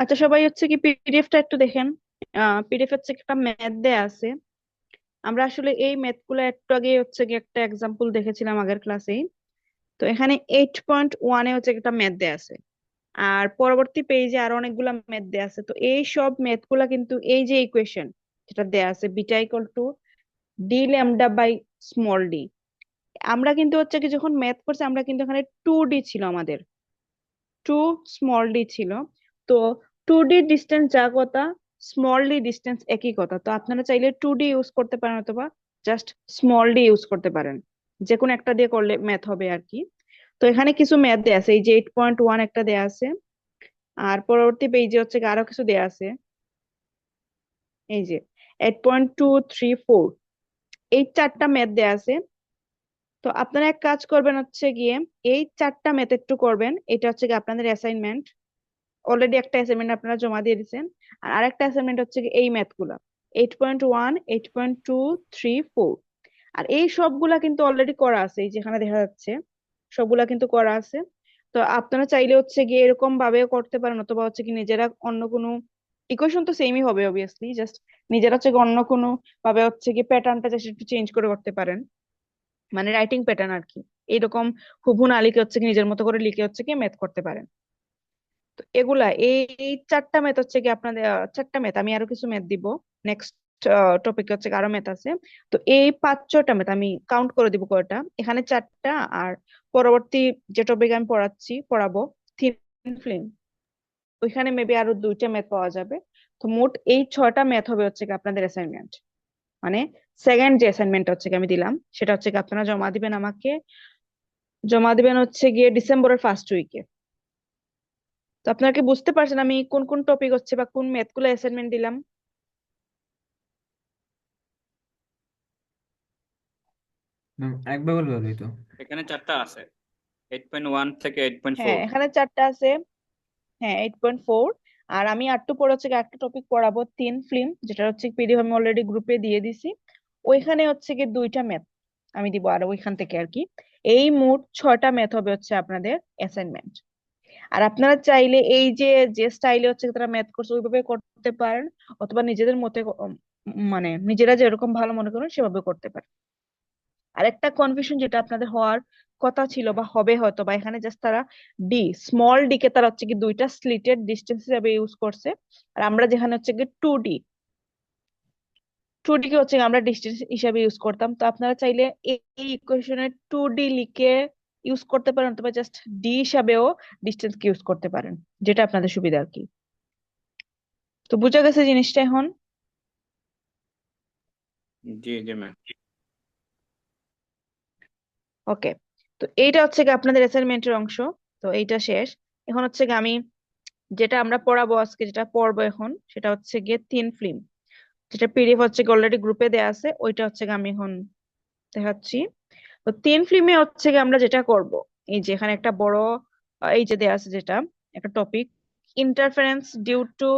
আচ্ছা, সবাই হচ্ছে কি পিডিএফটা একটু দেখেন। পিডিএফ হচ্ছে একটা ম্যাথ দেয়া আছে। আমরা আসলে এই ম্যাথ গুলো একটু আগে হচ্ছে কি একটা এক্সাম্পল দেখেছিলাম আগের ক্লাসেই। তো এখানে 8.1-এ হচ্ছে একটা ম্যাথ দেয়া আছে। আর পরবর্তী পেজে আরো অনেকগুলা ম্যাথ দেয়া আছে। তো এই সব ম্যাথ গুলা কিন্তু এই যে ইকুয়েশন যেটা দেয়া আছে, beta equal to D lambda by small D. আমরা কিন্তু হচ্ছে কি যখন ম্যাথ করছি আমরা কিন্তু এখানে 2D ছিল আমাদের, টু স্মল ডি ছিল। তো 2D ডিস্টেন্স যা কথা, স্মল ডি ডিস্টেন্স একই কথা। তো আপনারা চাইলে 2D ইউজ করতে পারেন অথবা জাস্ট স্মল ডি ইউজ করতে পারেন। যে কোনো একটা দিয়ে করলে ম্যাথ হবে আর কি। তো এখানে কিছু ম্যাথ দেয়া আছে, এই যে 8.1 একটা দেয়া আছে। আর পরবর্তী পেজে হচ্ছে আরো কিছু দেয়া আছে, এই যে 8.2, 3, 4, এই চারটা ম্যাথ দেয়া আছে। তো আপনারা এক কাজ করবেন হচ্ছে গিয়ে এই চারটা ম্যাথ একটু করবেন, এটা হচ্ছে গিয়ে আপনাদের অ্যাসাইনমেন্ট। অলরেডি একটা অ্যাসাইনমেন্ট আপনারা জমা দিয়ে দিয়েছেন। আর আরেকটা অ্যাসাইনমেন্ট হচ্ছে কি এই ম্যাথ গুলা, 8.1, 8.2, 3, 4। আর এই সবগুলা কিন্তু অলরেডি করা আছে, এই যেখানে দেখা যাচ্ছে সবগুলা কিন্তু করা আছে। তো আপনারা চাইলে হচ্ছে গিয়ে এরকম ভাবে করতে পারেন অথবা হচ্ছে কি নিজেরা অন্য কোনো, ইকুয়েশন তো সেমই হবে অবভিয়াসলি, জাস্ট নিজেরা হচ্ছে কি অন্য কোনো ভাবে হচ্ছে কি প্যাটার্নটা জাস্ট একটু চেঞ্জ করে করতে পারেন। মানে রাইটিং প্যাটার্ন আর কি। এইরকম হুবহু না লিখে হচ্ছে কি নিজের মতো করে লিখে হচ্ছে কি ম্যাথ করতে পারেন। তো এগুলা এই চারটা ম্যাথ হচ্ছে কি আপনাদের, চারটা ম্যাথ, আমি আরো কিছু ম্যাথ দিব নেক্সট টপিক হচ্ছে কি আরো ম্যাথ আছে। তো এই 5-6টা ম্যাথ আমি কাউন্ট করে দিব কয়টা, এখানে চারটা। আর পরবর্তী যে টপিক আমি পড়াবো থিন ফিল্ম, ওইখানে মেবি আরো 2টা ম্যাথ পাওয়া যাবে। তো মোট এই 6টা ম্যাথ হবে হচ্ছে কি আপনাদের অ্যাসাইনমেন্ট। মানে সেকেন্ড যে অ্যাসাইনমেন্ট হচ্ছে কি আমি দিলাম সেটা হচ্ছে কি আপনারা জমা দিবেন আমাকে, জমা দিবেন হচ্ছে গিয়ে ডিসেম্বরের ফার্স্ট উইকে। তো আপনারা কি বুঝতে পারছেন আমি কোন কোন টপিক হচ্ছে বা কোন ম্যাথ গুলো অ্যাসাইনমেন্ট দিলাম? একবার বলবে ভালোই তো। এখানে চারটা আছে, 8.1 থেকে এইট পয়েন্ট হ্যাঁ, ফোর এখানে চারটা আছে। হ্যাঁ, 8.4। আর আমি আরেকটু পরে হচ্ছে গিয়ে একটা টপিক পড়াবো, তিন ফিল্ম, যেটা হচ্ছে পিডিএফ আমি অলরেডি গ্রুপে দিয়ে দিছি। ওইখানে হচ্ছে গিয়ে 2টা ম্যাথ আমি দিব আর ওইখান থেকে আর কি। এই মোট 6টা ম্যাথ হবে হচ্ছে আপনাদের অ্যাসাইনমেন্ট। আর আপনারা চাইলে এই যে যে স্টাইলে হচ্ছে তারা ম্যাথ করছে ওইভাবে করতে পারেন, অথবা নিজেদের মতে মানে নিজেরা যেরকম ভালো মনে করেন সেভাবে করতে পারেন। আর একটা কনফিউশন যেটা আপনাদের হওয়ার কথা ছিল বা হবে হয়তো, বা এখানে জাস্ট তারা ডি, স্মল ডি কে তারা হচ্ছে কি দুইটা স্লিটেড ডিস্টেন্স হিসাবে ইউজ করছে। আর আমরা যেখানে হচ্ছে কি 2D, 2D কে হচ্ছে আমরা ডিস্টেন্স হিসাবে ইউজ করতাম। তো আপনারা চাইলে এই ইকুয়েশনে 2D লিখে ইউজ করতে পারেন অথবা জাস্ট ডি হিসাবেও ডিস্টেন্স কে ইউজ করতে পারেন, যেটা আপনাদের সুবিধা আর কি। তো বুঝা গেছে জিনিসটা এখন? জি জি ম্যাম। ওকে। তো এইটা হচ্ছে কি আপনাদের অ্যাসাইনমেন্টের অংশ। তো এইটা শেষ। এখন হচ্ছে কি আমি যেটা আমরা পড়াবো আজকে, যেটা পড়বো এখন সেটা হচ্ছে গিয়ে তিন ফিল্ম, যেটা পিডিএফ হচ্ছে কি অলরেডি গ্রুপে দেয়া আছে, ওইটা হচ্ছে কি আমি এখন দেখাচ্ছি। তো তিন ফিল্মে হচ্ছে কি আমরা যেটা করব, এই যে এখানে একটা বড় এই যে দেয়া আছে যেটা একটা topic, interference due to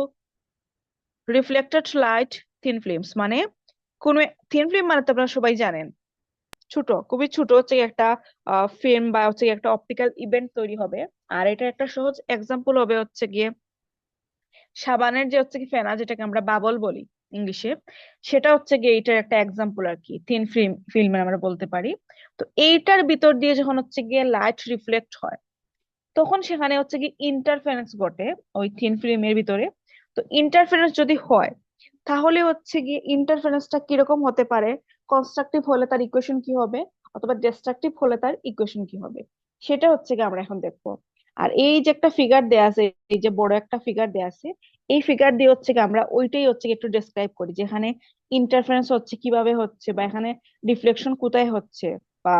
reflected light thin films. মানে কোন থিন ফিল্ম মানে তো আপনারা সবাই জানেন, ছোট, খুবই ছোট হচ্ছে কি একটা ফিল্ম বা হচ্ছে কি একটা অপটিক্যাল ইভেন্ট তৈরি হবে। আর এটা একটা সহজ এক্সাম্পল হবে হচ্ছে গিয়ে সাবানের যে হচ্ছে কি ফেনা, যেটাকে আমরা বাবল বলি ইংলিশে, সেটা হচ্ছে গিয়ে এইটার একটা এক্সাম্পল আর কি, থিন ফিল্মের আমরা বলতে পারি। তো এইটার ভিতর দিয়ে যখন হচ্ছে গিয়ে লাইট রিফ্লেক্ট হয় তখন সেখানে হচ্ছে কি ইন্টারফারেন্স ঘটে ওই থিন ফিল্মের ভিতরে। তো ইন্টারফারেন্স যদি হয় তাহলে হচ্ছে গিয়ে ইন্টারফারেন্সটা কিরকম হতে পারে, কনস্ট্রাকটিভ হলে তার ইকুয়েশন কি হবে অথবা ডিস্ট্রাকটিভ হলে তার ইকুয়েশন কি হবে, সেটা হচ্ছে কি আমরা এখন দেখবো। আর এই যে একটা ফিগার দেয়া আছে, এই যে বড় একটা ফিগার দেয়া আছে, এই ফিগার দিয়ে হচ্ছে কি আমরা ওইটাই হচ্ছে কি একটু ডেসক্রাইব করি, যেখানে ইন্টারফারেন্স হচ্ছে কিভাবে হচ্ছে বা এখানে ডিফ্লেকশন কোথায় হচ্ছে বা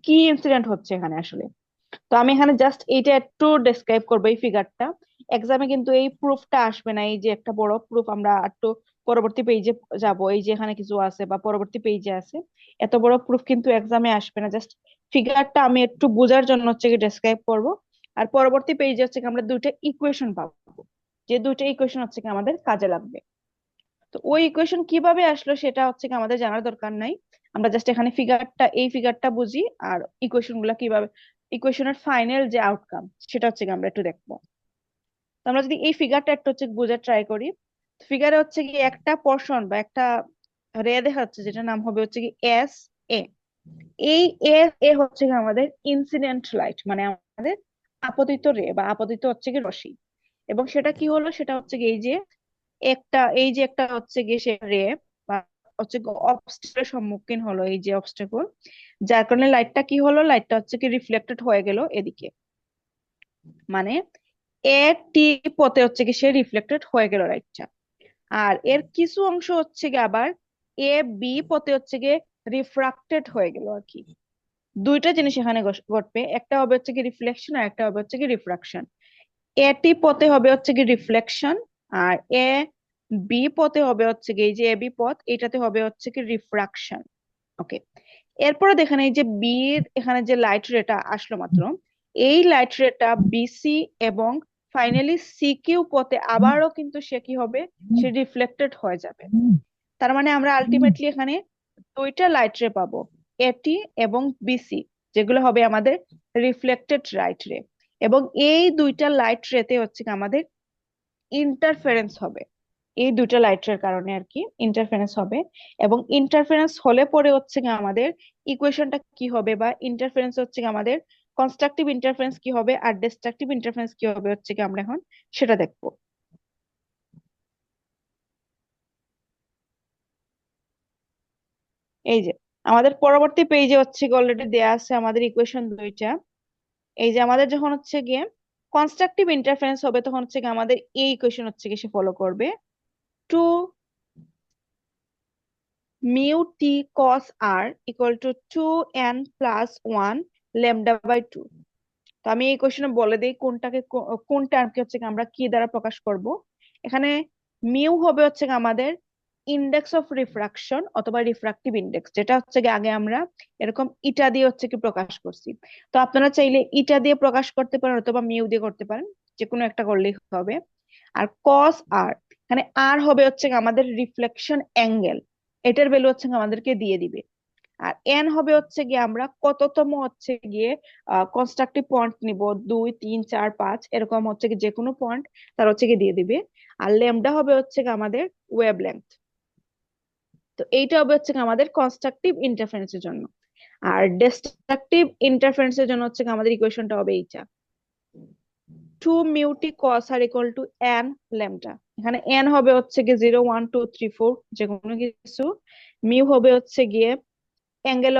কি ইনসিডেন্ট হচ্ছে এখানে আসলে। তো আমি এখানে জাস্ট এইটা একটু ডেসক্রাইব করবো এই ফিগারটা। এক্সামে কিন্তু এই প্রুফটা আসবে না, এই যে একটা বড় প্রুফ, আমরা একটু পরবর্তী পেজে যাব, এই যে এখানে কিছু আছে বা পরবর্তী পেজে আছে, এত বড় প্রুফ কিন্তু এক্সামে আসবে না। জাস্ট ফিগারটা আমি একটু বোঝার জন্য হচ্ছে কি ডেসক্রাইব করব। আর পরবর্তী পেজে হচ্ছে কি আমরা দুইটা ইকুয়েশন পাবো, যে দুইটা ইকুয়েশন হচ্ছে কি আমাদের কাজে লাগবে। তো ওই ইকুয়েশন কিভাবে আসলো সেটা হচ্ছে কি আমাদের জানার দরকার নাই। আমরা জাস্ট এখানে ফিগারটা, এই ফিগারটা বুঝি, আর ইকুয়েশন গুলা কিভাবে, ইকুয়েশনের ফাইনাল যে আউটকাম সেটা হচ্ছে কি আমরা একটু দেখবো। তো আমরা যদি এই ফিগারটা একটু হচ্ছে বোঝার ট্রাই করি, ফিগারে হচ্ছে কি একটা পোর্শন বা একটা রে দেখা যাচ্ছে, যেটা নাম হবে হচ্ছে কি এস এ। এই এস এ হচ্ছে কি আমাদের ইনসিডেন্ট লাইট, মানে আমাদের আপতিত রে বা আপতিত হচ্ছে কি রশ্মি। এবং সেটা কি হলো, সেটা হচ্ছে কি এই যে একটা হচ্ছে গিয়ে সে রে বা হচ্ছে অবস্টাকেলের সম্মুখীন হলো, এই যে অবস্টাকল, যার কারণে লাইটটা কি হলো, লাইটটা হচ্ছে কি রিফ্লেক্টেড হয়ে গেল এদিকে, মানে এ টি পথে হচ্ছে কি সে রিফ্লেক্টেড হয়ে গেল লাইটটা। আর এর কিছু অংশ হচ্ছে কি আবার এ বি পথে হচ্ছে গিয়ে রিফ্রাক্টেড হয়ে গেল আর কি। দুইটা জিনিস এখানে ঘটবে, একটা হবে হচ্ছে কি রিফ্লেকশন আর একটা হবে হচ্ছে কি রিফ্রাকশন। এটি পথে হবে হচ্ছে কি রিফ্লেকশন, আর এ বি পথে হবে হচ্ছে কি, এই যে এ বি পথ, এটাতে হবে হচ্ছে কি রিফ্রাকশন। ওকে, এরপরে দেখেন এই যে বি এখানে যে লাইট রেটা আসলো মাত্র, এই লাইট রেটা বিসি এবং ফাইনালি সি কিউ পথে আবারও কিন্তু সে কি হবে, সে রিফ্লেক্টেড হয়ে যাবে। তার মানে আমরা আলটিমেটলি এখানে দুইটা লাইট রে পাবো, এটি এবং বিসি, যেগুলো হবে আমাদের রিফ্লেক্টেড লাইট রে। এবং এই দুইটা লাইট রেতে হচ্ছে কি আমাদের ইন্টারফারেন্স হবে, এই দুইটা লাইটের কারণে আর কি ইন্টারফারেন্স হবে। এবং ইন্টারফারেন্স হলে পরে হচ্ছে কি আমাদের ইকুয়েশনটা কি হবে, বা ইন্টারফারেন্স হচ্ছে কি আমাদের কনস্ট্রাকটিভ ইন্টারফারেন্স কি হবে আর ডিস্ট্রাকটিভ ইন্টারফারেন্স কি হবে হচ্ছে কি আমরা এখন সেটা দেখবো। এই যে আমাদের পরবর্তী পেজে হচ্ছে কি অলরেডি দেয়া আছে আমাদের ইকুয়েশন দুইটা। এই যে আমাদের যখন হচ্ছে গিয়ে কনস্ট্রাকটিভ ইন্টারফারেন্স হবে, তখন হচ্ছে কি আমাদের এই ইকুয়েশন হচ্ছে কি সে ফলো করবে, two mu t cos r equal to 2n plus 1 lambda by 2। তো আমি এই কোশ্চেনে বলে দিই কোন টার্মকে হচ্ছে কি আমরা কি দ্বারা প্রকাশ করব। এখানে মিউ হবে হচ্ছে কি আমাদের ইন্ডেক্স অফ রিফ্রাকশন অথবা রিফ্রাক্টিভ ইন্ডেক্স, যেটা হচ্ছে কি আগে আমরা এরকম ইটা দিয়ে হচ্ছে কি প্রকাশ করছি। তো আপনারা চাইলে ইটা দিয়ে প্রকাশ করতে পারেন অথবা মিউ দিয়ে করতে পারেন, যে কোনো একটা করলেই হবে। আর কস আর, এখানে আর হবে হচ্ছে কি আমাদের রিফ্লেকশন অ্যাঙ্গেল, এটার ভ্যালু হচ্ছে কি আমাদেরকে দিয়ে দিবে। আর এন হবে হচ্ছে গিয়ে আমরা কততম হচ্ছে গিয়ে কনস্ট্রাকটিভ পয়েন্ট নিব, 2 3 4 5 এরকম হচ্ছে কি যে কোনো পয়েন্ট তার হচ্ছে কি দিয়ে দিবে। আর ল্যামডা হবে হচ্ছে কি আমাদের ওয়েভ লেন্থ। তো এইটা হবে হচ্ছে কি আমাদের কনস্ট্রাকটিভ ইন্টারফারেন্সের জন্য। আর ডিস্ট্রাকটিভ ইন্টারফারেন্সের জন্য হচ্ছে কি আমাদের ইকুয়েশনটা হবে এইটা, 2 mu t cos r equal to n lambda। এখানে n হবে হচ্ছে গিয়ে 0 1 2 3 4 যে কোনো কিছু, মিউ হবে হচ্ছে গিয়ে অ্যাঙ্গেল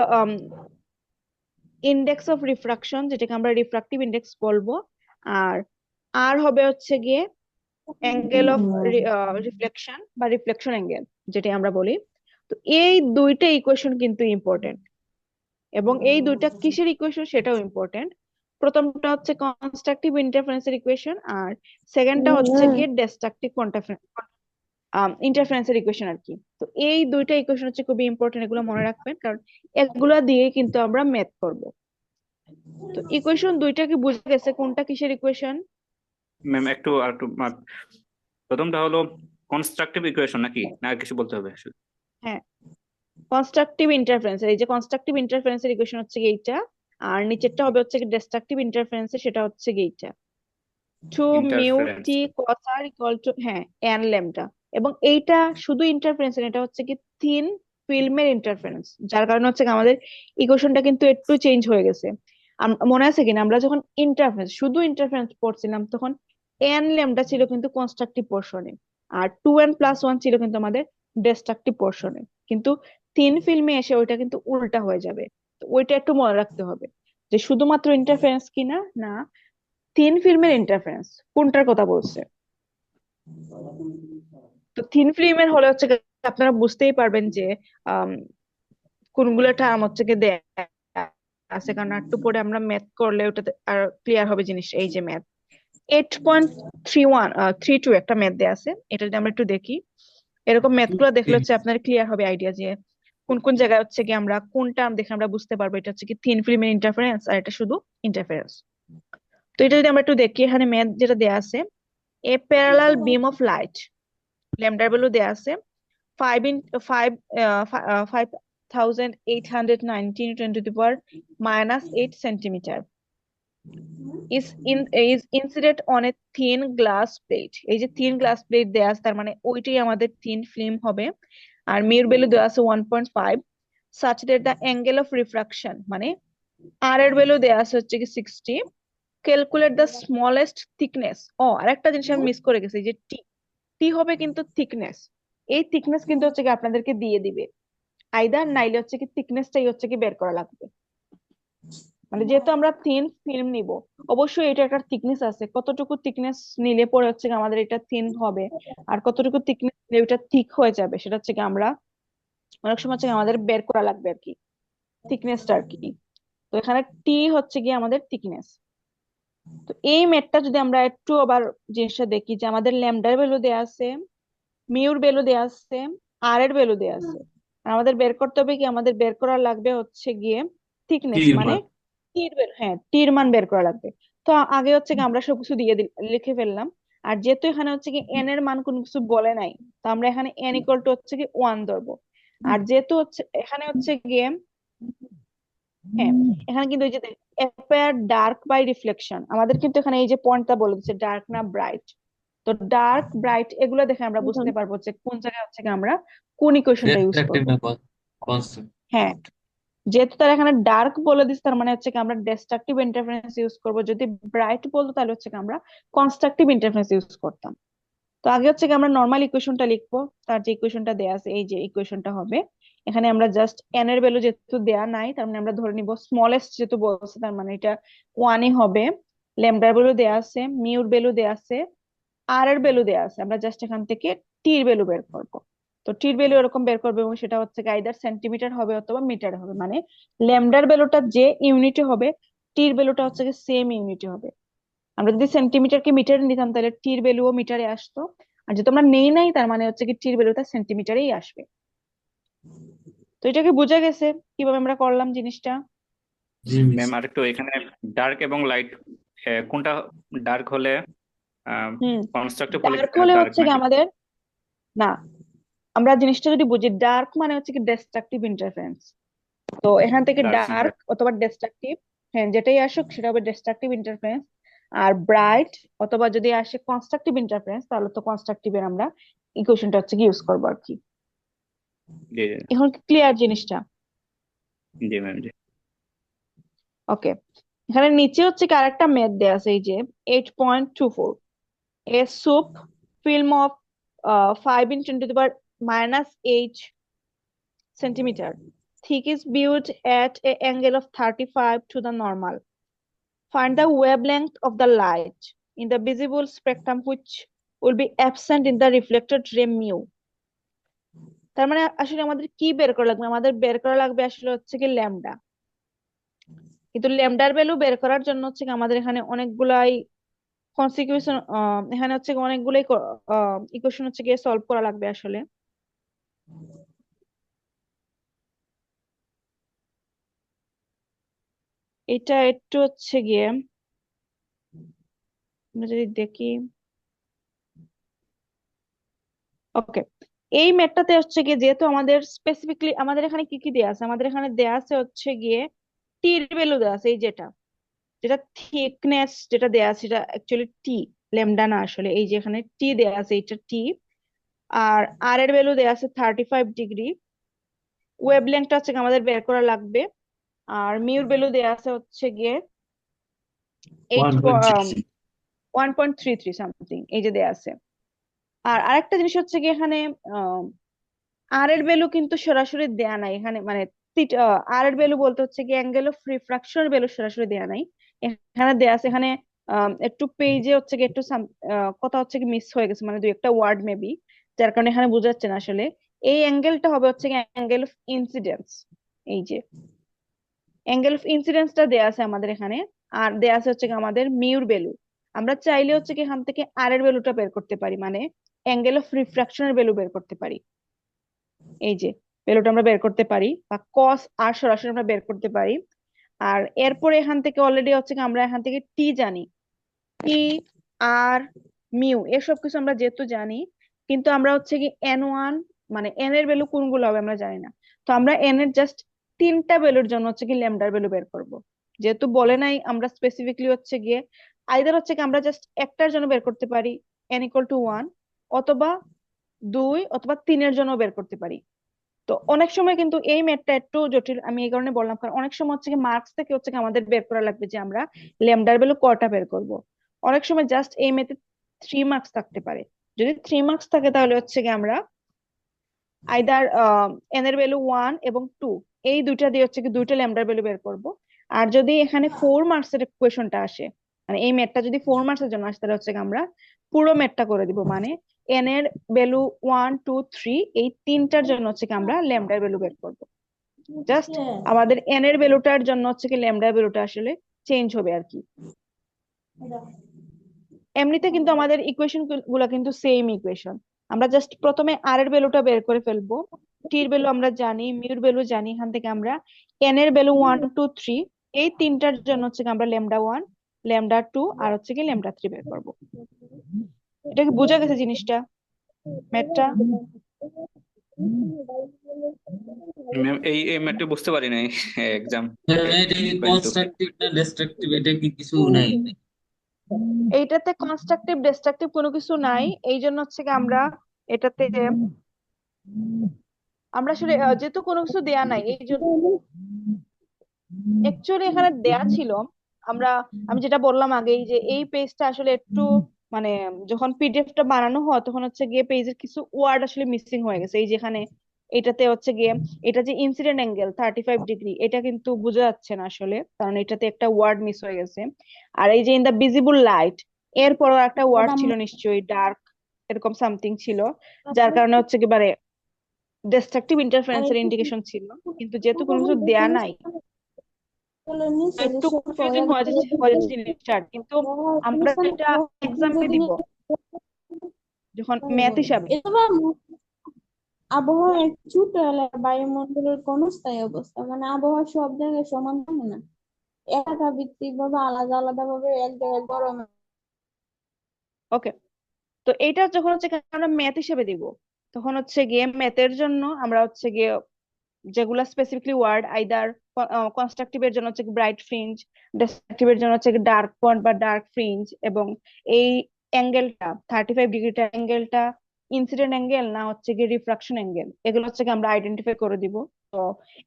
ইন্ডেক্স অফ রিফ্রাকশন, যেটাকে আমরা রিফ্রাক্টিভ ইন্ডেক্স বলবো। আর আর হবে হচ্ছে গিয়ে অ্যাঙ্গেল অফ রিফ্লেকশন বা রিফ্লেকশন অ্যাঙ্গেল, যেটা আমরা বলি। তো এই দুইটা ইকুয়েশন কিন্তু ইম্পর্টেন্ট, এবং এই দুইটা কিসের ইকুয়েশন সেটাও ইম্পর্টেন্ট। প্রথমটা হচ্ছে কনস্ট্রাকটিভ ইন্টারফারেন্সের ইকুয়েশন, আর সেকেন্ডটা হচ্ছে গিয়ে ডিস্ট্রাকটিভ ইন্টারফারেন্সের ইকুয়েশন আর কি। তো এই দুইটা ইকুয়েশন হচ্ছে খুবই ইম্পর্টেন্ট, এগুলো মনে রাখবেন, কারণ এগুলা দিয়ে কিন্তু আমরা ম্যাথ করব। তো ইকুয়েশন দুইটা কি বুঝে গেছে কোনটা কিসের ইকুয়েশন? ম্যাম একটু আর একটু প্রথমটা হলো কনস্ট্রাকটিভ ইকুয়েশন নাকি, না আর কিছু বলতে হবে? হ্যাঁ, কনস্ট্রাকটিভ ইন্টারফারেন্স, এই যে কনস্ট্রাকটিভ ইন্টারফারেন্সের ইকুয়েশন হচ্ছে কি এইটা, আর নিচেরটা হবে হচ্ছে কি ডিস্ট্রাকটিভ ইন্টারফারেন্সের, সেটা হচ্ছে কি এইটা, 2 mu interference. t cos r equal to হ্যাঁ n lambda। এবং এইটা শুধু ইন্টারফারেন্স, এটা হচ্ছে কি থিন ফিল্মের ইন্টারফারেন্স, যার কারণে হচ্ছে কি আমাদের ইকুয়েশনটা কিন্তু একটু চেঞ্জ হয়ে গেছে। মনে আছে কিনা আমরা যখন ইন্টারফারেন্স শুধু ইন্টারফারেন্স পড়ছিলাম, তখন n lambda ছিল কিন্তু কনস্ট্রাকটিভ পোর্শনে, আর 2n+1 ছিল কিন্তু আমাদের ডিস্ট্রাকটিভ পোর্শনে। কিন্তু থিন ফিল্মে এসে ওইটা কিন্তু উল্টা হয়ে যাবে। তো ওইটা একটু মনে রাখতে হবে যে শুধুমাত্র ইন্টারফারেন্স কিনা, না থিন ফিল্মের ইন্টারফারেন্স কোনটার কথা বলছে। তো থিন ফিল্মের হলে হচ্ছে গিয়ে আপনারা বুঝতেই পারবেন যে আম, কোনগুলো টার্ম হচ্ছে গিয়ে দেয়া আছে, কারণ একটু পরে আমরা ম্যাথ করলে ওটাতে আর ক্লিয়ার হবে জিনিস। এই যে ম্যাথ 8.3132 একটা ম্যাথ দেয়া আছে, এটা যদি আমরা একটু দেখি, এরকম ম্যাথ গুলো দেখলে হচ্ছে আপনার ক্লিয়ার হবে আইডিয়া যে কোন কোন জায়গায় হচ্ছে কি আমরা কোন টার্ম দেখে আমরা বুঝতে পারবো এটা হচ্ছে কি থিন ফিল্মের ইন্টারফারেন্স আর এটা শুধু ইন্টারফারেন্স। তো এটা যদি আমরা একটু দেখি, এখানে ম্যাথ যেটা দেয়া আছে, a parallel beam of light, ল্যামডার ভ্যালু দেয়া আছে 5,819 × 10⁻⁸ centimetre. is incident on a thin glass plate। এই যে thin glass plate দেয়া আছে তার মানে ওইটাই আমাদের thin film হবে। আর মিউর ভ্যালু দেওয়া আছে 1.5 such that the angle of refraction মানে আর এর ভ্যালু দেওয়া আছে হচ্ছে কি 60। Calculate the smallest thickness. ও আরেকটা জিনিস আমি মিস করে গেছি যে টি টি হবে কিন্তু থিকনেস। এই থিকনেস কিন্তু হচ্ছে কি আপনাদেরকে দিয়ে দিবে আইদার, নাইলে হচ্ছে কি থিকনেসটাই হচ্ছে কি বের করা লাগবে। মানে যেহেতু আমরা থিন ফিল্ম নিব, অবশ্যই এটা একটা থিকনেস আছে, কতটুকু থিকনেস নিলে পরে হচ্ছে কি আমাদের এটা থিন হবে আর কতটুকু থিকনেস নিলে এটা থিক হয়ে যাবে সেটা হচ্ছে কি আমরা অনেক সময় হচ্ছে কি আমাদের বের করা লাগবে আর কি, থিকনেসটা আর কি। তো এখানে টি হচ্ছে কি আমাদের থিকনেস। তো এই ম্যাথটা যদি আমরা একটু আবার জিনিসটা দেখি যে আমাদের ল্যামডার ভ্যালু দেয়া আছে, মিউর ভ্যালু দেয়া আছে, আর এর ভ্যালু দেয়া আছে। আর আমাদের বের করতে হবে কি, আমাদের বের করা লাগবে হচ্ছে গিয়ে থিকনেস তীর মানে মান। হ্যাঁ টির মান বের করা লাগবে। তো আগে হচ্ছে কি আমরা সবকিছু লিখে ফেললাম। আর যেহেতু এখানে হচ্ছে কি এন এর মান কোনো কিছু বলে নাই, তো আমরা এখানে এন ইকুয়াল টু হচ্ছে কি 1 ধরবো। আর যেহেতু হচ্ছে এখানে হচ্ছে গিয়ে হ্যাঁ এখানে কিন্তু এই যে অ্যাপিয়ার ডার্ক বাই রিফ্লেকশন, আমাদের কিন্তু এখানে এই যে পয়েন্টটা বলে দিচ্ছে ডার্ক না ব্রাইট। তো ডার্ক ব্রাইট এগুলো দেখে আমরা বুঝতে পারবো যে কোন জায়গায় হচ্ছে কি আমরা কোন ইকুয়েশনটা ইউজ রেফ্রাক্টিভ করব। না কনস্ট্যান্ট। হ্যাঁ যেহেতু তারা এখানে ডার্ক বলে দিচ্ছে তার মানে হচ্ছে কি আমরা ডেস্ট্রাকটিভ ইন্টারফারেন্স ইউজ করব, যদি ব্রাইট বলতো তাহলে হচ্ছে কি আমরা কনস্ট্রাকটিভ ইন্টারফারেন্স ইউজ করতাম। তো আগে হচ্ছে কি আমরা নর্মাল ইকুয়েশনটা লিখবো, তার যে ইকুয়েশনটা দেয়া আছে এই যে ইকুয়েশনটা হবে। এখানে আমরা জাস্ট এন এর ভ্যালু যেহেতু দেয়া নাই তার মানে আমরা ধরে নিব স্মলেস্ট যেহেতু বলছে তার মানে এটা ওয়ানই হবে। ল্যামডার ভ্যালু দেয়া আছে, মিউর ভ্যালু দেয়া আছে, আর এর ভ্যালু দেয়া আছে, আমরা জাস্ট এখান থেকে টির ভ্যালু বের করব। তো টির ভ্যালু এরকম বের করবে এবং সেটা হচ্ছে আইদার সেন্টিমিটার হবে অথবা মিটার হবে, মানে ল্যামডার ভ্যালুটা যে ইউনিটে হবে টির ভ্যালুটা হচ্ছে সেম ইউনিটে হবে। আমরা যদি সেন্টিমিটারকে মিটারে নিতাম তাহলে টির ভ্যালুও মিটারে আসতো। আর যেহেতু আমরা নেই নাই তার মানে হচ্ছে কি টির ভ্যালুটা সেন্টিমিটারেই আসবে। তো এটাকে বোঝা গেছে কিভাবে আমরা করলাম জিনিসটা? জি মিস। ম্যাম আরেকটু এখানে ডার্ক এবং লাইট কোনটা ডার্ক হলে হুম কনস্ট্রাকটিভ হলে ডার্ক হলে ডার্ক হচ্ছে কি নাকি? আমাদের না, আমরা জিনিসটা যদি বুঝি ডার্ক মানে হচ্ছে কি ডেস্ট্রাকটিভ ইন্টারফারেন্স। তো এখান থেকে ডার্ক ডার্ক অথবা ডিস্ট্রাকটিভ, হ্যাঁ যেটাই আসুক সেটা হবে ডিস্ট্রাকটিভ ইন্টারফারেন্স। আর ব্রাইট অথবা যদি আসে কনস্ট্রাকটিভ ইন্টারফারেন্স তাহলে তো কনস্ট্রাকটিভের আমরা ইকুয়েশনটা হচ্ছে কি ইউজ করবো আর কি। জি এখন ক্লিয়ার জিনিসটা? জি ম্যাম জি। ওকে, এখানে নিচে হচ্ছে কি আরেকটা ম্যাথ দেয়া আছে এই যে 8.24, a soup film of 5 in 10 to the power -8 centimeter thick is viewed at a angle of 35 to the normal. Find the wavelength of the light in the visible spectrum which will be absent in the reflected ray mu। তার মানে আসলে আমাদের কি বের করা লাগবে, আমাদের বের করা লাগবে আসলে হচ্ছে কি ল্যামডা। কিন্তু ল্যামডার ভ্যালু বের করার জন্য হচ্ছে কি আমাদের এখানে অনেকগুলাই কনসিকুয়েশন, এখানে হচ্ছে কি অনেকগুলাই ইকুয়েশন হচ্ছে গিয়ে সলভ করা লাগবে আসলে। এটা একটু হচ্ছে গিয়ে আমরা যদি দেখি, ওকে এই ম্যাথটাতে হচ্ছে গিয়ে যেহেতু আমাদের স্পেসিফিকলি আমাদের এখানে কি কি দেয়া আছে, আমাদের এখানে দেয়া আছে হচ্ছে গিয়ে টির ভ্যালু দেয়া আছে এই যেটা যেটা থিকনেস যেটা দেয়া আছে সেটা অ্যাকচুয়ালি টি, ল্যামডা না আসলে। এই যে এখানে টি দেয়া আছে এটা টি। আর আর এর ভ্যালু দেয়া আছে 35 ডিগ্রি। ওয়েভলেংথটা হচ্ছে গিয়ে আমাদের বের করা লাগবে। আর মিউর ভ্যালু দেয়া আছে হচ্ছে গিয়ে এইট 1.33। 1.33 সামথিং এই যে দেয়া আছে। আর আরেকটা জিনিস হচ্ছে কি এখানে আর এর ভ্যালু কিন্তু সরাসরি দেয়া নাই এখানে, মানে আর এর ভ্যালু বলতে হচ্ছে কি অ্যাঙ্গেল অফ রিফ্রাকশনের ভ্যালু সরাসরি দেয়া নাই, এখানে দেয়া আছে। এখানে একটু পেজে হচ্ছে কি একটু কথা হচ্ছে কি মিস হয়ে গেছে, মানে দুই একটা ওয়ার্ড মেবি, যার কারণে এখানে বোঝা যাচ্ছে না আসলে। এই অ্যাঙ্গেলটা হবে হচ্ছে কি অ্যাঙ্গেল অফ ইনসিডেন্স। এই যে অ্যাঙ্গেল অফ ইনসিডেন্সটা দেয়া আছে আমাদের এখানে। আর দেয়া আছে হচ্ছে কি আমাদের মিউর ভ্যালু। আমরা চাইলে হচ্ছে কি এখান থেকে আর এর ভ্যালুটা বের করতে পারি, মানে অ্যাঙ্গেল অফ রিফ্রাকশনের ভ্যালু বের করতে পারি। এই যে ভ্যালুটা আমরা বের করতে পারি, বা কস আর সরাসরি আমরা বের করতে পারি। আর এরপরে এখান থেকে অলরেডি হচ্ছে কি আমরা এখান থেকে টি জানি, টি আর মিউ এসব কিছু আমরা যেহেতু জানি, কিন্তু আমরা হচ্ছে কি এন ওয়ান মানে এন এর ভ্যালু কোনগুলো হবে আমরা জানি না। তো আমরা এন এর জাস্ট তিনটা ভ্যালুর জন্য হচ্ছে কি ল্যামডার ভ্যালু বের করব। যেহেতু বলে নাই, আমরা স্পেসিফিকলি হচ্ছে গিয়ে আইদার হচ্ছে কি আমরা জাস্ট একটার জন্য বের করতে পারি n ইকুয়াল টু 1, অথবা 2 অথবা 3-এর জন্য বের করতে পারি। তো অনেক সময় কিন্তু এই ম্যাথটা একটু জটিল, আমি এই কারণে বললাম, কারণ অনেক সময় হচ্ছে কি মার্কস থেকে হচ্ছে কি আমাদের বের করা লাগবে যে আমরা ল্যামডার ভ্যালু কয়টা বের করব। অনেক সময় জাস্ট এই ম্যাথে 3 মার্কস থাকতে পারে। যদি 3 মার্কস থাকে তাহলে হচ্ছে কি আমরা আইদার n এর ভ্যালু 1 এবং 2, এই দুইটা দিয়ে হচ্ছে কি দুইটা ল্যামডার ভ্যালু বের করব। আর যদি এখানে 4 মার্কস এর কোয়েশনটা আসে, মানে এই ম্যাথটা যদি 4 মার্কস এর জন্য আসে, তাহলে হচ্ছে কি আমরা পুরো ম্যাথটা করে দিব, মানে n এর ভ্যালু 1 2 3 এই তিনটার জন্য হচ্ছে কি আমরা ল্যামডার ভ্যালু বের করব। জাস্ট আমাদের n এর ভ্যালুটার জন্য হচ্ছে কি ল্যামডার ভ্যালুটা আসলে চেঞ্জ হবে আর কি। এমনিতে কিন্তু আমাদের ইকুয়েশন গুলা কিন্তু সেম ইকুয়েশন। আমরা জাস্ট প্রথমে r এর ভ্যালুটা বের করে ফেলবো, t এর ভ্যালু আমরা জানি, মিউর ভ্যালু জানি, এখান থেকে আমরা n এর ভ্যালু 1 2 3 এই তিনটার জন্য হচ্ছে কি আমরা ল্যামডা 1 ল্যামডা 2 আর হচ্ছে কি ল্যামডা 3 বের করব। এটা কি বোঝা গেছে জিনিসটা, ম্যাথটা? ম্যাম এই এই ম্যাটটা বুঝতে পারি নাই এক্সাম এটা কি কিন্তু কনস্ট্রাকটিভ না ডিস্ট্রাকটিভ, এটা কি কিছু নাই? এইটাতে কনস্ট্রাকটিভ ডিস্ট্রাকটিভ কোনো কিছু নাই, এই জন্য হচ্ছে কি আমরা এটাতে আমরা আসলে যেহেতু কোনো কিছু দেয়া নাই এই জন্য অ্যাকচুয়ালি এখানে দেয়া ছিল। আমি যেটা বললাম আগেই যে এই পেজটা আসলে একটু মানে যখন পিডিএফটা বানানো হয় তখন হচ্ছে গিয়ে পেজের কিছু ওয়ার্ড আসলে মিসিং হয়ে গেছে। এই যেখানে এটাতে হচ্ছে গিয়ে এটা যে ইনসিডেন্ট অ্যাঙ্গেল 35 ডিগ্রি, এটা কিন্তু বোঝা যাচ্ছে না আসলে, কারণ এটাতে একটা ওয়ার্ড মিস হয়ে গেছে। আর এই যে ইন দা ভিজিবল লাইট, এরপরও একটা ওয়ার্ড ছিল নিশ্চয়ই, ডার্ক এরকম সামথিং ছিল, যার কারণে হচ্ছে কি মানে ডিস্ট্রাকটিভ ইন্টারফারেন্সের ইন্ডিকেশন ছিল। কিন্তু যেহেতু কোনো কিছু দেয়া নাই, একটু কনফিউজিং হয়ে যাচ্ছে জিনিসটা, কিন্তু আমরা এটা এক্সামে দিব যখন ম্যাথ হিসাবে। আবহাওয়া একটু বায়ুমণ্ডলের কোন স্থায়ী অবস্থা, মানে আবহাওয়া সব জায়গায় সমান থাকে না, এলাকা ভিত্তিক ভাবে আলাদা আলাদা ভাবে এক জায়গায় গরম। ওকে, তো এইটা যখন হচ্ছে কি আমরা ম্যাথ হিসেবে দিব, তখন হচ্ছে গিয়ে ম্যাথের জন্য আমরা হচ্ছে গিয়ে যেগুলা স্পেসিফিকলি ওয়ার্ড আইদার কনস্ট্রাকটিভের জন্য হচ্ছে ব্রাইট ফ্রিঞ্জ, ডিস্ট্রাকটিভের জন্য হচ্ছে ডার্ক পয়েন্ট বা ডার্ক ফ্রিঞ্জ, এবং এই অ্যাঙ্গেলটা 35 ডিগ্রিটা অ্যাঙ্গেলটা ইনসিডেন্ট অ্যাঙ্গেল না হচ্ছে গিয়ে রিফ্রাকশন অ্যাঙ্গেল, এগুলো হচ্ছে গিয়ে আমরা আইডেন্টিফাই করে দিব। তো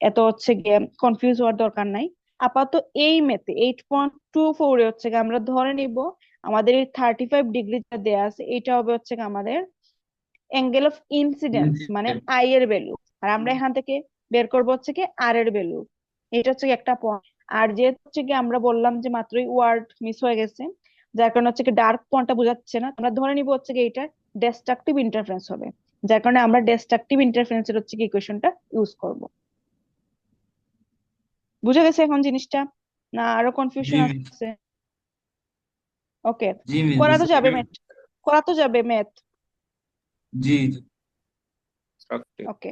এত হচ্ছে গিয়ে কনফিউজ হওয়ার দরকার নাই। আপাতত এই মেতে 8.24 এ হচ্ছে গিয়ে আমরা ধরে নিব আমাদের এই 35 ডিগ্রি যা দেয়া আছে এটা হবে হচ্ছে গিয়ে আমাদের অ্যাঙ্গেল অফ ইনসিডেন্স, মানে আই এর ভ্যালু। আর আমরা এখান থেকে বের করবো হচ্ছে কি আর এর ভ্যালু। এটা হচ্ছে কি একটা পয়েন্ট। আর যেহেতু হচ্ছে কি আমরা বললাম যে মাত্রই ওয়ার্ড মিস হয়ে গেছে, যার কারণে হচ্ছে কি ডার্ক পয়েন্টটা বোঝাচ্ছে না, আমরা ধরে নিব হচ্ছে কি এটা ডিস্ট্রাকটিভ ইন্টারফারেন্স হবে, যার কারণে আমরা ডিস্ট্রাকটিভ ইন্টারফারেন্সের হচ্ছে কি ইকুয়েশনটা ইউজ করব। বুঝা গেছে এখন জিনিসটা, না আরো জি কনফিউশন মিস। আছে? ওকে, জি মিস করা তো বুঝতে যাবে পেরেছি। ম্যাথ, করা তো যাবে ম্যাথ। জি জি। ওকে,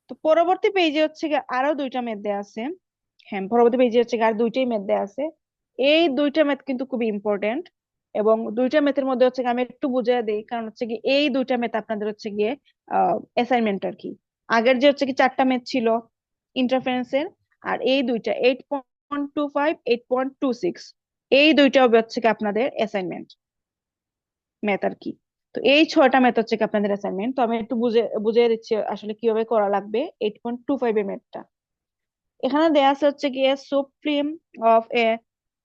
তো পরবর্তী পেজে হচ্ছে গিয়ে আরো দুইটা ম্যাথ দেয়া আছে। হ্যাঁ, পরবর্তী পেজে হচ্ছে গিয়ে আর দুইটাই ম্যাথ দেয়া আছে। এই দুইটা ম্যাথ কিন্তু খুবই ইম্পর্টেন্ট, এবং দুইটা ম্যাথের মধ্যে হচ্ছে গিয়ে আমি একটু বুঝিয়ে দিই, কারণ হচ্ছে কি এই দুইটা ম্যাথ আপনাদের হচ্ছে গিয়ে অ্যাসাইনমেন্ট আর কি। আগের যে হচ্ছে কি চারটা ম্যাথ ছিল ইন্টারফারেন্সের, আর এই দুইটা 8.25 8.26 এই দুইটা হবে হচ্ছে কি আপনাদের অ্যাসাইনমেন্ট ম্যাথ আর কি। তো এই 6টা ম্যাথ হচ্ছে কি আপনাদের অ্যাসাইনমেন্ট। তো আমি একটু বুঝিয়ে দিচ্ছি আসলে কিভাবে করা লাগবে 8.25 এর ম্যাথটা। এখানে দেয়া আছে হচ্ছে গিয়ে supreme of A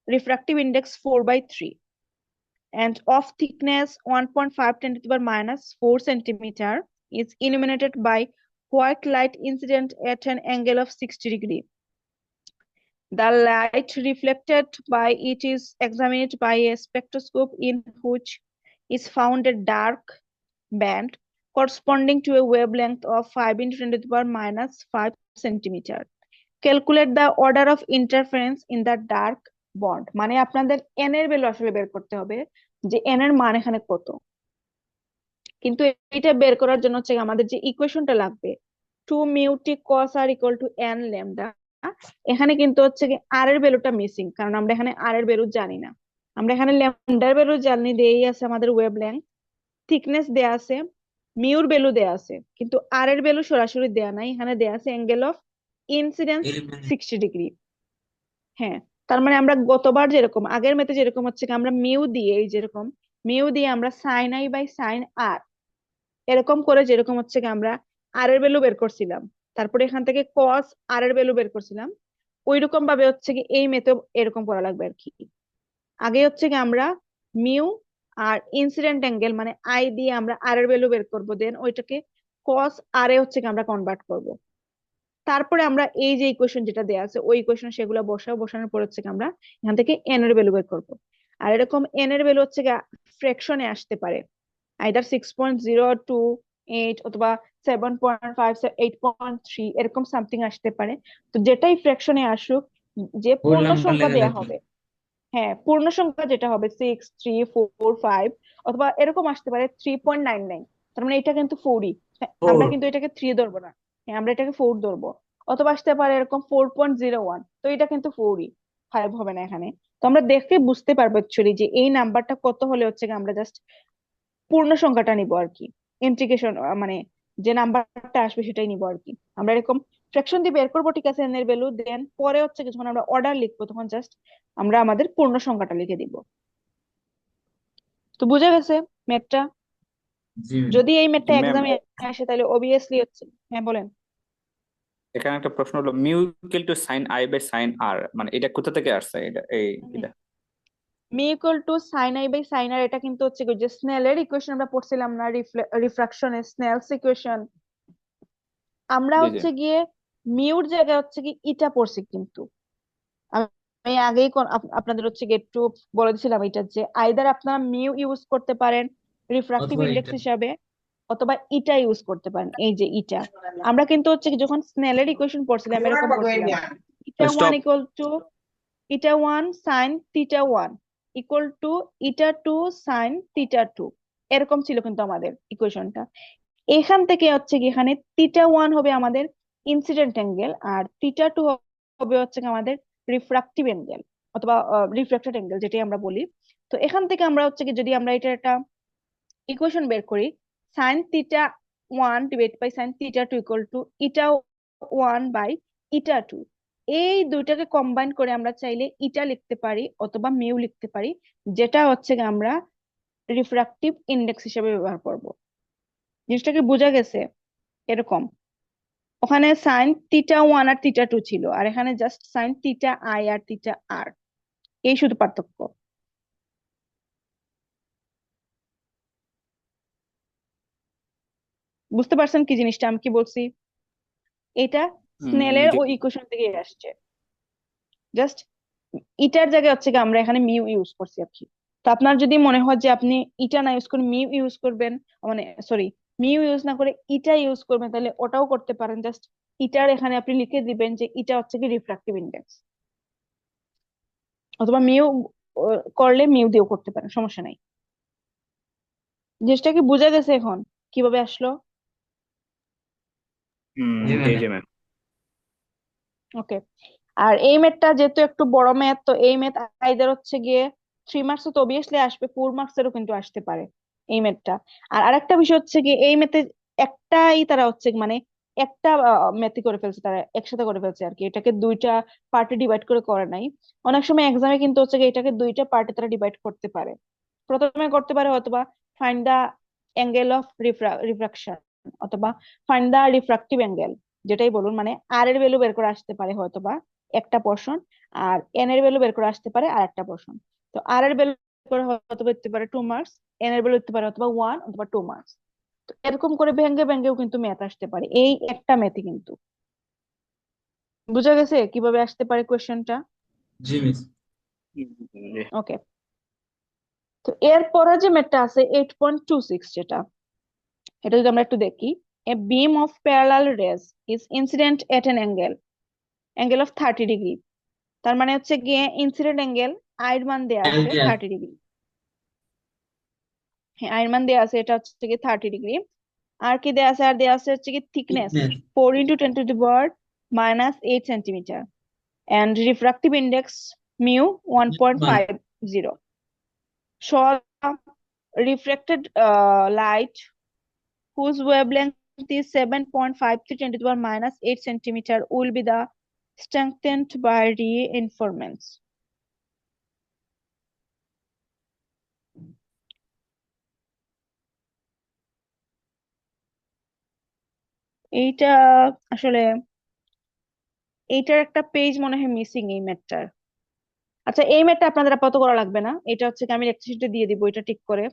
refractive index 4/3 and of thickness 1.5 10 to the power minus 4 centimeter is illuminated by white light incident at an angle of 60 degree. The light reflected by it is examined by a spectroscope in which is found a dark band corresponding to a wavelength of 5 into 10 to the power minus 5 centimeter. Calculate the order of interference in the dark bond. মানে আপনাদের n এর value আসলে বের করতে হবে যে n এর মান এখানে কত। কিন্তু এটা বের করার জন্য হচ্ছে আমাদের যে ইকুয়েশনটা লাগবে 2 mu t cos r equal to n lambda, এখানে কিন্তু হচ্ছে কি r এর ভ্যালুটা মিসিং, কারণ আমরা এখানে r এর ভ্যালু জানি না। আমরা এখানে ল্যামডার ভ্যালু জানি, দেই আছে আমাদের ওয়েভলেংথ, থিকনেস দেয়া আছে, মিউর ভ্যালু দেয়া আছে, কিন্তু r এর ভ্যালু সরাসরি দেয়া নাই, এখানে দেয়া আছে angle of incidence Eliminate. 60 degree. হ্যাঁ, তার মানে আমরা গতবার যেরকম আগের মেতে যেরকম হচ্ছে কি আমরা মিউ দিয়ে এই যেরকম মিউ দিয়ে আমরা সাইন আই বাই সাইন আর এরকম করে যেরকম হচ্ছে কি আমরা আর এর ভ্যালু বের করছিলাম, তারপরে এখান থেকে কস আর এর ভ্যালু বের করছিলাম, ওইরকম ভাবে হচ্ছে কি এই মেতে এরকম করা লাগবে আর কি। আগে হচ্ছে কি আমরা মিউ আর ইনসিডেন্ট অ্যাঙ্গেল মানে আই দিয়ে আমরা আর এর ভ্যালু বের করবো, দেন ওইটাকে কস আর এ হচ্ছে কি আমরা কনভার্ট করব। তারপরে আমরা এই যে ইকুয়েশন যেটা দেয়া আছে ওই ইকুয়েশন সেগুলো বসানোর পর হচ্ছে কি আমরা এখান থেকে এন এর ভ্যালু বের করবো। আর এরকম এন এর ভ্যালু হচ্ছে ফ্র্যাকশনে আসতে পারে, আইদার 6.028 অথবা 7.5 8.3 এরকম সামথিং আসতে পারে। তো যেটাই ফ্র্যাকশনে আসুক, যে হোল পূর্ণ নাম্বার সংখ্যা লেখা দেয়া থাকবে। হবে, হ্যাঁ পূর্ণ সংখ্যা যেটা হবে 6, 3, 4, 5 অথবা এরকম আসতে পারে 3.99, তার মানে এটা কিন্তু 4ই, আমরা 4. কিন্তু এটাকে 3 ধরবো না, হ্যাঁ আমরা এটাকে 4 ধরবো। অথবা আসতে পারে এরকম 4.01, তো এটা কিন্তু 4ই, 5 হবে না এখানে। তো আমরা দেখে বুঝতে পারবো অ্যাকচুয়ালি যে এই নাম্বারটা কত হলে হচ্ছে গিয়ে আমরা জাস্ট পূর্ণ সংখ্যাটা নিব আর কি, ইন্টিগ্রেশন মানে যে নাম্বারটা আসবে সেটাই নিব আর কি। আমরা এরকম ফ্র্যাকশন দিয়ে বের করবো, ঠিক আছে, এন এর ভ্যালু, দেন পরে হচ্ছে কি যখন আমরা অর্ডার লিখবো তখন জাস্ট আমরা আমাদের পূর্ণ সংখ্যাটা লিখে দিব। তো বুঝা গেছে ম্যাথটা? জি ম্যাম। যদি এই ম্যাথটা ম্যাম, এক্সামে আসে তাহলে অবভিয়াসলি হচ্ছে, হ্যাঁ বলেন। এখানে একটা প্রশ্ন হলো mu equal to sine i by sine r, মানে এটা কোথা থেকে আসছে এটা এটা mu equal to sine i by sine r, এটা কিন্তু হচ্ছে কি যে স্নেলের ইকুয়েশন আমরা পড়ছিলাম না, রিফ্রাকশনে স্নেলস ইকুয়েশন। আমরা জি জি হচ্ছে গিয়ে মিউর জায়গায় হচ্ছে কি ইটা পড়ছি, কিন্তু আমি আগেই আপনাদের হচ্ছে গিয়ে একটু বলে দিছিলাম এটা, যে আইদার আপনারা মিউ ইউজ করতে পারেন রিফ্রাক্টিভ অথবা ইন্ডেক্স এটা। হিসাবে, অথবা ইটা ইউজ করতে পারেন, এই যে ইটা। আমরা কিন্তু হচ্ছে কি যখন স্নেলের ইকুয়েশন পড়ছিলাম এরকম পড়ছিলাম, eta one stop. Equal to eta one sine theta one equal to eta two sine theta two, এরকম ছিল কিন্তু আমাদের ইকুয়েশনটা। এখান থেকে হচ্ছে কি এখানে থিটা ওয়ান হবে আমাদের ইনসিডেন্ট অ্যাঙ্গেল, আর থিটা টু হবে হচ্ছে কি আমাদের রিফ্রাক্টিভ অ্যাঙ্গেল অথবা রিফ্লেক্টেড অ্যাঙ্গেল যেটাই আমরা বলি। তো এখান থেকে আমরা হচ্ছে কি যদি আমরা এটা একটা ইকুয়েশন বের করি, sine theta one divide by sine theta two equal to eta one by eta two, এই দুইটাকে কম্বাইন করে আমরা চাইলে ইটা লিখতে পারি অথবা মিউ লিখতে পারি, যেটা হচ্ছে কি আমরা রিফ্রাক্টিভ ইন্ডেক্স হিসেবে ব্যবহার করব। জিনিসটা কি বোঝা গেছে? এরকম ওখানে সাইন থিটা ওয়ান আর থিটা টু ছিল, আর এখানে জাস্ট সাইন থিটা আই আর থিটা আর, এই শুধু পার্থক্য। বুঝতে পারছেন কি জিনিসটা আমি কি বলছি? এটা স্নেলের জি ওই ইকুয়েশন থেকে আসছে, জাস্ট ইটার জায়গায় হচ্ছে কি আমরা এখানে মিউ ইউজ করছি আর কি। তো আপনার যদি মনে হয় যে আপনি ইটা না ইউজ করে মিউ ইউজ করবেন, মানে সরি মিউ ইউজ না করে ইটা ইউজ করবেন, তাহলে ওটাও করতে পারেন। জাস্ট ইটার এখানে আপনি লিখে দিবেন যে ইটা হচ্ছে কি রিফ্রাক্টিভ ইন্ডেক্স, অথবা মিউ করলে মিউ দিয়েও করতে পারেন, সমস্যা নাই। জিনিসটা কি বোঝা গেছে এখন কিভাবে আসলো? জি জি ম্যাম। জি ম্যাম। ওকে। আর এই ম্যাথটা যেহেতু একটু বড় ম্যাথ, তো এই ম্যাথ আইদার হচ্ছে গিয়ে 3 মার্কস তো অবভিয়াসলি আসবে, 4 মার্কসেরও কিন্তু আসতে পারে এই ম্যাথটা। আর আরেকটা বিষয় হচ্ছে কি এই ম্যাথে একটাই তারা হচ্ছে মানে একটা ম্যাথই করে ফেলছে, তারা একসাথে করে ফেলছে আর কি, এটাকে দুইটা পার্টে ডিভাইড করে করে নাই। অনেক সময় এক্সামে কিন্তু হচ্ছে কি এটাকে দুইটা পার্টে তারা ডিভাইড করতে পারে। প্রথমে করতে পারে অথবা find the angle of refraction, অথবা ফাইন্ড দা রিফ্রাক্টিভ অ্যাঙ্গেল, যেটাই বলুন, মানে আর এর ভ্যালু বের করে আসতে পারে হয়তোবা একটা পোর্শন, আর এন এর ভ্যালু বের করে আসতে পারে আর একটা পোর্শন। তো আর এর ভ্যালু করে হয়তো হতে পারে 2 মার্কস, এন এর ভ্যালু হতে পারে অথবা 1 অথবা 2 মার্কস। তো এরকম করে ভেঙ্গে ভেঙ্গেও কিন্তু ম্যাথ আসতে পারে এই একটা ম্যাথে কিন্তু। বুঝা গেছে কিভাবে আসতে পারে কোয়েশ্চেনটা? জি মিস। জি। ওকে। তো এরপরে যে ম্যাথটা আছে 8.26, যেটা এটা যদি আমরা একটু দেখি, a beam of parallel rays is incident at an angle of 30 degree. তার মানে হচ্ছে গিয়ে ইনসিডেন্ট অ্যাঙ্গেল আয়ের মান দেয়া আছে অ্যাঙ্গেল 30 ডিগ্রি। হ্যাঁ আয়ের মান দেয়া আছে, এটা হচ্ছে গিয়ে 30 ডিগ্রি। আর কি দেয়া আছে? আর দেয়া আছে হচ্ছে কি thickness thickness 4 × 10⁻⁸ and refractive index mu 1.50. Show refracted light whose wavelength 27.53 10 to the power minus 8 centimeter will be the strengthened by reinforcements. এইটা আসলে এইটার একটা পেজ মনে হয় মিসিং এই ম্যাথটার। আচ্ছা, এই ম্যাথটা আপনাদের আপাতত করা লাগবে না, এটা হচ্ছে কি আমি লেকচার শিটে দিয়ে দিব এটা ঠিক করে।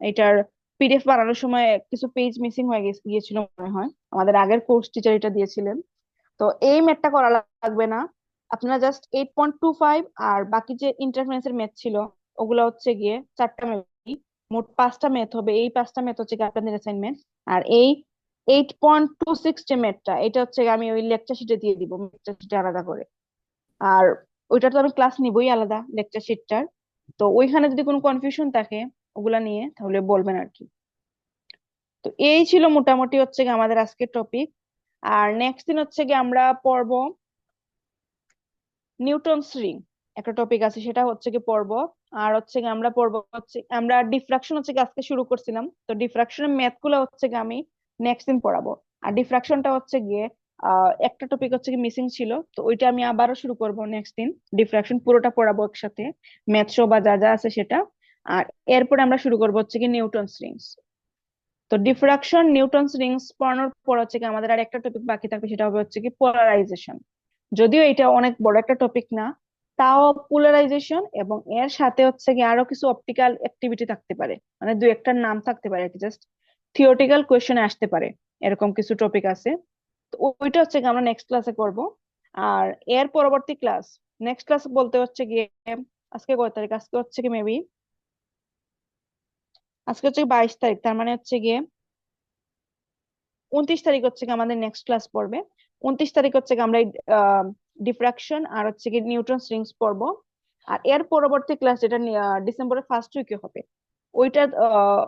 এটার পিডিএফ বানানোর সময় কিছু পেজ মিসিং হয়ে গিয়েছিল মনে হয়, আমাদের আগের কোর্স টিচার এটা দিয়েছিলেন। তো এই ম্যাথটা করা লাগবে না, আপনারা জাস্ট 8.25 আর বাকি যে ইন্টারফারেন্সের ম্যাথ ছিল ওগুলো হচ্ছে গিয়ে 4টা ম্যাথ, মোট 5টা ম্যাথ হবে। এই 5টা ম্যাথ হচ্ছে গিয়ে আপনাদের অ্যাসাইনমেন্ট। আর এই 8.26 যে ম্যাথটা এটা হচ্ছে গিয়ে আমি ওই লেকচার শিটে দিয়ে দিব, লেকচার শিটে আলাদা করে। আর ওইটা তো আমি ক্লাস নিবই আলাদা লেকচার শিটটার। তো ওইখানে যদি কোনো কনফিউশন থাকে ওগুলা নিয়ে তাহলে বলবেন আর কি। তো এই ছিল মোটামুটি হচ্ছে গিয়ে আমাদের আজকের টপিক। আর নেক্সট দিন হচ্ছে গিয়ে আমরা পড়ব নিউটনস রিং, একটা টপিক আছে সেটা হচ্ছে কি পড়ব। আর হচ্ছে কি আমরা পড়ব হচ্ছে আমরা ডিফ্রাকশন হচ্ছে কি আজকে শুরু করছিলাম, তো ডিফ্রাকশনের ম্যাথ গুলো হচ্ছে কি আমি নেক্সট দিন পড়াবো। আর ডিফ্রাকশনটা হচ্ছে গিয়ে একটা টপিক হচ্ছে কি মিসিং ছিল, তো ওইটা আমি আবারও শুরু করব নেক্সট দিন। ডিফ্রাকশন পুরোটা পড়াবো একসাথে, ম্যাথ সহ বা যা যা আছে সেটা। আর এরপরে আমরা শুরু করবো হচ্ছে কি নিউটনস রিংস। তো ডিফ্রাকশন নিউটনস রিংস পড়ানোর পর হচ্ছে কি আমাদের আর একটা টপিক বাকি থাকবে, সেটা হবে হচ্ছে কি পোলারাইজেশন। যদিও এটা অনেক বড় একটা টপিক না, তাও পোলারাইজেশন এবং এর সাথে হচ্ছে কি আরো কিছু অপটিক্যাল অ্যাক্টিভিটি থাকতে পারে, মানে দুই একটার নাম থাকতে পারে আর কি, জাস্ট থিওরিটিক্যাল কোয়েশ্চেনে আসতে পারে, এরকম কিছু টপিক আছে। তো ওইটা হচ্ছে কি আমরা নেক্সট ক্লাসে করব। আর এর পরবর্তী ক্লাস, নেক্সট ক্লাস বলতে হচ্ছে গিয়ে আজকে কয় তারিখ, আজকে হচ্ছে কি মেবি আজকে হচ্ছে 22 তারিখ, তার মানে হচ্ছে গিয়ে 29 তারিখ হচ্ছে কি আমাদের নেক্সট ক্লাস পড়বে। 29 তারিখ হচ্ছে কি আমরা ডিফ্রাকশন আর হচ্ছে কি নিউটন রিংস পড়বো। আর এর পরবর্তী ক্লাস যেটা ডিসেম্বরের ফার্স্ট উইকে হবে,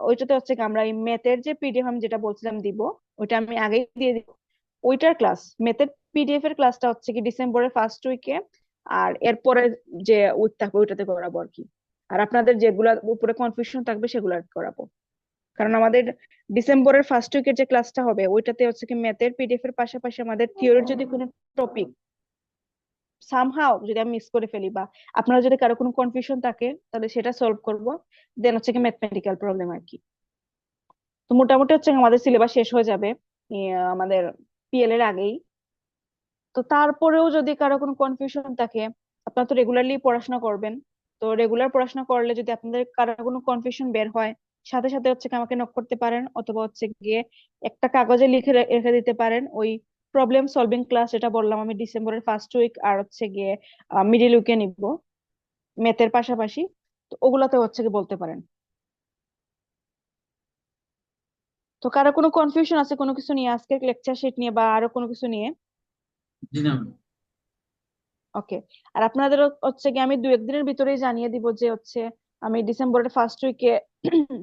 ওইটাতে হচ্ছে কি আমরা এই ম্যাথের যে পিডিএফ আমি যেটা বলছিলাম দিব, ওইটা আমি আগেই দিয়ে দিব। ওইটার ক্লাস, ম্যাথের পিডিএফ এর ক্লাসটা হচ্ছে কি ডিসেম্বরের ফার্স্ট উইকে। আর এরপরে যে উইক থাকবে ওইটাতে করাবো আর কি। আর আপনাদের যেগুলা উপরে কনফিউশন থাকবে সেগুলো করাবো, কারণ আমাদের ডিসেম্বরের ফার্স্ট উইকের যে ক্লাসটা হবে ওইটাতে হচ্ছে কি ম্যাথের পিডিএফ এর পাশাপাশি আমাদের থিওরির যদি কোনো টপিক সামহাও যদি আমি মিস করে ফেলি বা আপনারা যদি কারো কোনো কনফিউশন থাকে তাহলে সেটা সলভ করব। দেন হচ্ছে কি ম্যাথমেটিক্যাল প্রবলেম আর কি। তো মোটামুটি হচ্ছে আমাদের সিলেবাস শেষ হয়ে যাবে আমাদের পিএল এর আগেই। তো তারপরেও যদি কারো কোনো কনফিউশন থাকে, আপনারা তো রেগুলারলি পড়াশোনা করবেন, তো রেগুলার পড়াশোনা করলে যদি আপনাদের কারো কোনো কনফিউশন বের হয়, সাথে সাথে হচ্ছে কি আমাকে নক করতে পারেন, অথবা হচ্ছে গিয়ে একটা কাগজে লিখে রেখে দিতে পারেন ওই প্রবলেম সলভিং ক্লাস যেটা বললাম আমি ডিসেম্বরের ফার্স্ট উইক আর হচ্ছে গিয়ে মিডিল উইকে নিব ম্যাথের পাশাপাশি। তো ওগুলাতে হচ্ছে কি বলতে পারেন। তো কারো কোনো কনফিউশন আছে কোনো কিছু নিয়ে, আজকের লেকচার শিট নিয়ে বা আরো কোনো কিছু নিয়ে? জি না। ওকে। আর আপনাদের হচ্ছে কি আমি 2-1 দিনের ভিতরেই জানিয়ে দিব যে হচ্ছে আমি ডিসেম্বরের ফার্স্ট উইকে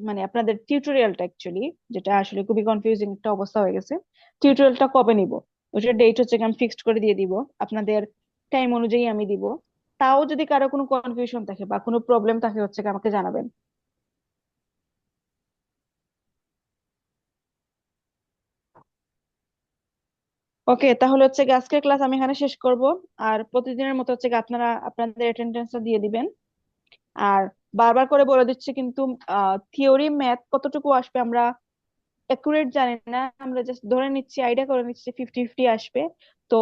মানে আপনাদের টিউটোরিয়ালটা অ্যাকচুয়ালি, যেটা আসলে খুবই কনফিউজিং একটা অবস্থা হয়ে গেছে, টিউটোরিয়ালটা কবে নিব ওটার ডেট হচ্ছে কি আমি ফিক্সড করে দিয়ে দিব, আপনাদের টাইম অনুযায়ী আমি দিব। তাও যদি কারো কোনো কনফিউশন থাকে বা কোনো প্রবলেম থাকে হচ্ছে কি আমাকে জানাবেন। ওকে, তাহলে হচ্ছে কি আজকের ক্লাস আমি এখানে শেষ করব। আর প্রতিদিনের মতো হচ্ছে কি আপনারা আপনাদের অ্যাটেন্ডেন্সটা দিয়ে দিবেন। আর বারবার করে বলে দিচ্ছি কিন্তু থিওরি ম্যাথ কতটুকু আসবে আমরা একুরেট জানি না, আমরা জাস্ট ধরে নিচ্ছি, আইডিয়া করে নিচ্ছি 50-50 আসবে। তো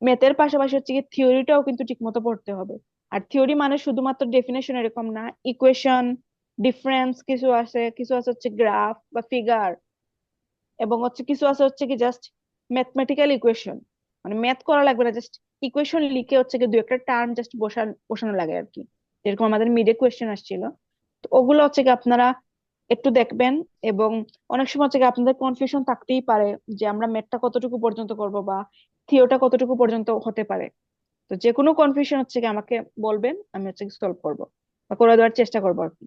ম্যাথের পাশাপাশি হচ্ছে কি থিওরিটাও কিন্তু ঠিক মতো পড়তে হবে। আর থিওরি মানে শুধুমাত্র ডেফিনেশন এরকম না, ইকুয়েশন, ডিফারেন্স কিছু আছে, কিছু আছে হচ্ছে গ্রাফ বা ফিগার, এবং হচ্ছে কিছু আছে হচ্ছে কি জাস্ট ম্যাথমেটিক্যাল ইকুয়েশন, মানে ম্যাথ করা লাগবে না, জাস্ট ইকুয়েশন লিখে হচ্ছে কি 2-একটা টার্ম জাস্ট বসানো লাগে আর কি, যেরকম আমাদের মিডে কোয়েশ্চেন আসছিল। তো ওগুলো হচ্ছে কি আপনারা একটু দেখবেন। এবং অনেক সময় হচ্ছে কি আপনাদের কনফিউশন থাকতেই পারে যে আমরা ম্যাথটা কতটুকু পর্যন্ত করব বা থিওটা কতটুকু পর্যন্ত হতে পারে। তো যে কোনো কনফিউশন হচ্ছে কি আমাকে বলবেন, আমি হচ্ছে সলভ করব বা করে দেওয়ার চেষ্টা করবো আর কি।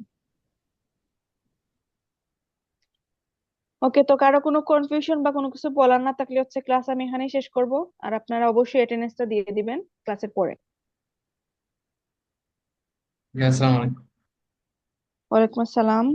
ওকে, তো কারো কোনো কনফিউশন বা কোনো কিছু বলার না থাকলে হচ্ছে ক্লাস আমি এখানেই শেষ করব। আর আপনারা অবশ্যই অ্যাটেন্ডেন্সটা দিয়ে দিবেন ক্লাসের পরে। আসসালামু আলাইকুম। ওয়ালাইকুম আসসালাম।